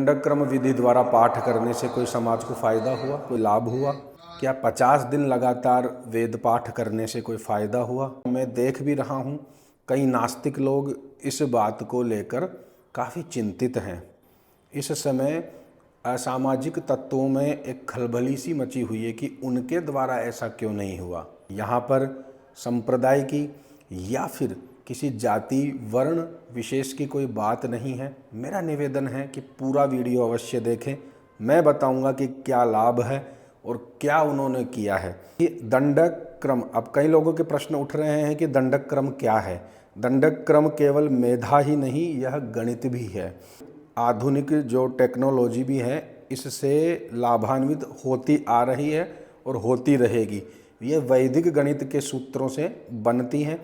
दंडक क्रम विधि द्वारा पाठ करने से कोई समाज को फायदा हुआ, कोई लाभ हुआ? क्या 50 दिन लगातार वेद पाठ करने से कोई फायदा हुआ? मैं देख भी रहा हूँ कई नास्तिक लोग इस बात को लेकर काफ़ी चिंतित हैं। इस समय असामाजिक तत्वों में एक खलबली सी मची हुई है कि उनके द्वारा ऐसा क्यों नहीं हुआ। यहाँ पर संप्रदाय की या फिर किसी जाति वर्ण विशेष की कोई बात नहीं है। मेरा निवेदन है कि पूरा वीडियो अवश्य देखें। मैं बताऊंगा कि क्या लाभ है और क्या उन्होंने किया है। कि दंडक क्रम, अब कई लोगों के प्रश्न उठ रहे हैं कि दंडक क्रम क्या है। दंडक क्रम केवल मेधा ही नहीं, यह गणित भी है। आधुनिक जो टेक्नोलॉजी भी है इससे लाभान्वित होती आ रही है और होती रहेगी। ये वैदिक गणित के सूत्रों से बनती हैं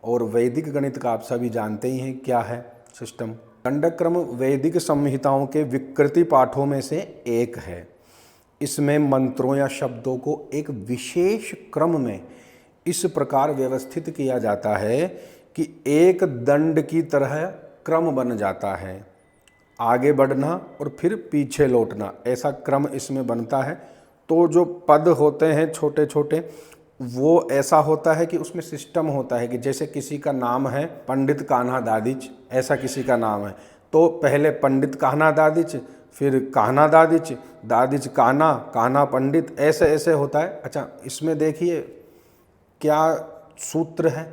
और वैदिक गणित का आप सभी जानते ही हैं क्या है सिस्टम। दंडक क्रम वैदिक संहिताओं के विकृति पाठों में से एक है। इसमें मंत्रों या शब्दों को एक विशेष क्रम में इस प्रकार व्यवस्थित किया जाता है कि एक दंड की तरह क्रम बन जाता है। आगे बढ़ना और फिर पीछे लौटना, ऐसा क्रम इसमें बनता है। तो जो पद होते हैं छोटे छोटे, वो ऐसा होता है कि उसमें सिस्टम होता है कि जैसे किसी का नाम है पंडित कान्हा दादिच, ऐसा किसी का नाम है तो पहले पंडित कान्हा दादिच, फिर कान्हा दादिच, दादिच कान्हा, कान्हा पंडित, ऐसे ऐसे होता है। अच्छा, इसमें देखिए क्या सूत्र है,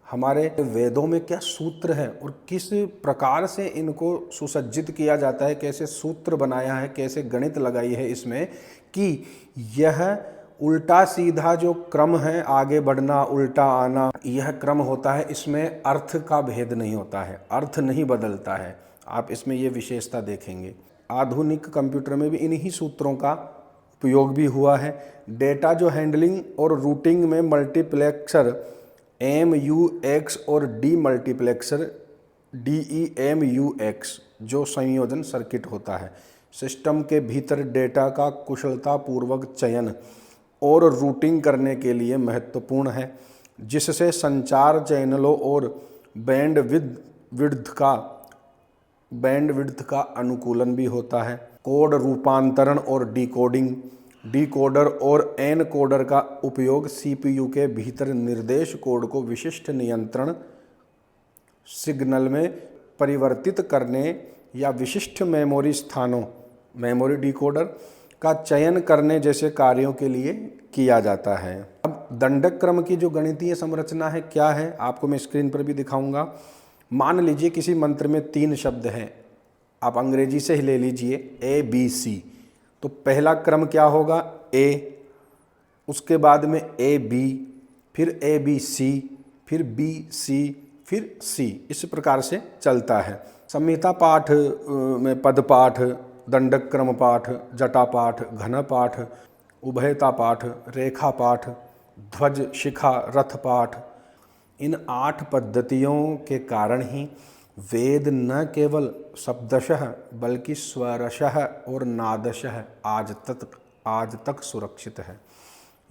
हमारे वेदों में क्या सूत्र है और किस प्रकार से इनको सुसज्जित किया जाता है, कैसे सूत्र बनाया है, कैसे गणित लगाई है इसमें कि यह उल्टा सीधा जो क्रम है, आगे बढ़ना उल्टा आना, यह क्रम होता है। इसमें अर्थ का भेद नहीं होता है, अर्थ नहीं बदलता है। आप इसमें ये विशेषता देखेंगे। आधुनिक कंप्यूटर में भी इन्हीं सूत्रों का उपयोग भी हुआ है। डेटा जो हैंडलिंग और रूटिंग में मल्टीप्लेक्सर MUX और डी मल्टीप्लेक्सर DEMUX जो संयोजन सर्किट होता है, सिस्टम के भीतर डेटा का कुशलतापूर्वक चयन और रूटिंग करने के लिए महत्वपूर्ण है, जिससे संचार चैनलों और बैंडविड्थ का अनुकूलन भी होता है। कोड रूपांतरण और डिकोडिंग, डिकोडर और एनकोडर का उपयोग CPU के भीतर निर्देश कोड को विशिष्ट नियंत्रण सिग्नल में परिवर्तित करने या विशिष्ट मेमोरी स्थानों, मेमोरी डिकोडर का चयन करने जैसे कार्यों के लिए किया जाता है। अब दंडक क्रम की जो गणितीय संरचना है क्या है, आपको मैं स्क्रीन पर भी दिखाऊंगा। मान लीजिए किसी मंत्र में 3 शब्द हैं, आप अंग्रेजी से ही ले लीजिए ABC, तो पहला क्रम क्या होगा A, उसके बाद में AB, फिर ABC, फिर BC, फिर C, इस प्रकार से चलता है। संहिता पाठ में पद पाठ, दंडक क्रम पाठ, जटा पाठ, घन पाठ, उभयता पाठ, रेखा पाठ, ध्वज शिखा रथ पाठ, इन 8 पद्धतियों के कारण ही वेद न केवल शब्दशः बल्कि स्वरशः और नादशः आज तक सुरक्षित है।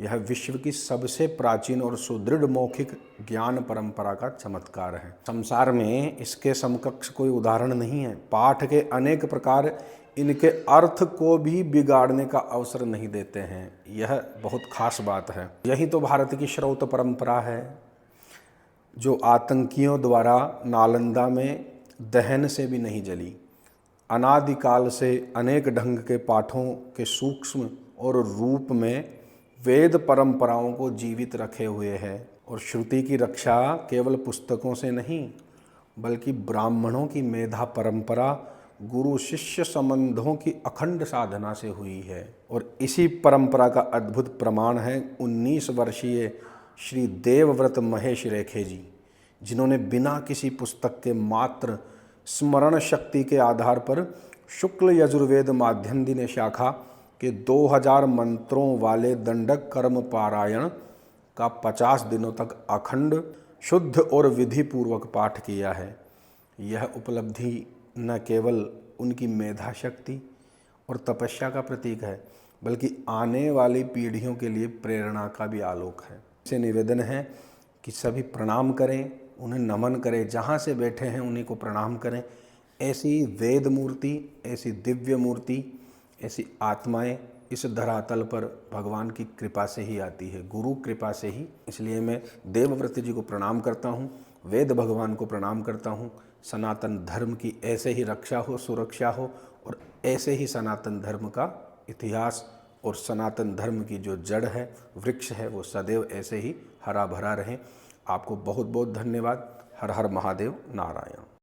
यह विश्व की सबसे प्राचीन और सुदृढ़ मौखिक ज्ञान परंपरा का चमत्कार है। संसार में इसके समकक्ष कोई उदाहरण नहीं है। पाठ के अनेक प्रकार इनके अर्थ को भी बिगाड़ने का अवसर नहीं देते हैं। यह बहुत खास बात है। यही तो भारत की श्रौत परंपरा है, जो आतंकियों द्वारा नालंदा में दहन से भी नहीं जली। अनादिकाल से अनेक ढंग के पाठों के सूक्ष्म और रूप में वेद परंपराओं को जीवित रखे हुए है। और श्रुति की रक्षा केवल पुस्तकों से नहीं बल्कि ब्राह्मणों की मेधा परंपरा, गुरु शिष्य संबंधों की अखंड साधना से हुई है। और इसी परंपरा का अद्भुत प्रमाण है 19 वर्षीय श्री देवव्रत महेश रेखे जी, जिन्होंने बिना किसी पुस्तक के मात्र स्मरण शक्ति के आधार पर शुक्ल यजुर्वेद माध्यन्दिनी शाखा के 2000 मंत्रों वाले दंडक कर्म पारायण का 50 दिनों तक अखंड शुद्ध और विधि पूर्वक पाठ किया है। यह उपलब्धि न केवल उनकी मेधा शक्ति और तपस्या का प्रतीक है बल्कि आने वाली पीढ़ियों के लिए प्रेरणा का भी आलोक है। से निवेदन है कि सभी प्रणाम करें, उन्हें नमन करें, जहाँ से बैठे हैं उन्हीं को प्रणाम करें। ऐसी वेद मूर्ति, ऐसी दिव्य मूर्ति, ऐसी आत्माएं इस धरातल पर भगवान की कृपा से ही आती है, गुरु कृपा से ही। इसलिए मैं देवव्रत जी को प्रणाम करता हूँ, वेद भगवान को प्रणाम करता हूँ। सनातन धर्म की ऐसे ही रक्षा हो, सुरक्षा हो, और ऐसे ही सनातन धर्म का इतिहास और सनातन धर्म की जो जड़ है, वृक्ष है, वो सदैव ऐसे ही हरा भरा रहे। आपको बहुत बहुत धन्यवाद। हर हर महादेव, नारायण।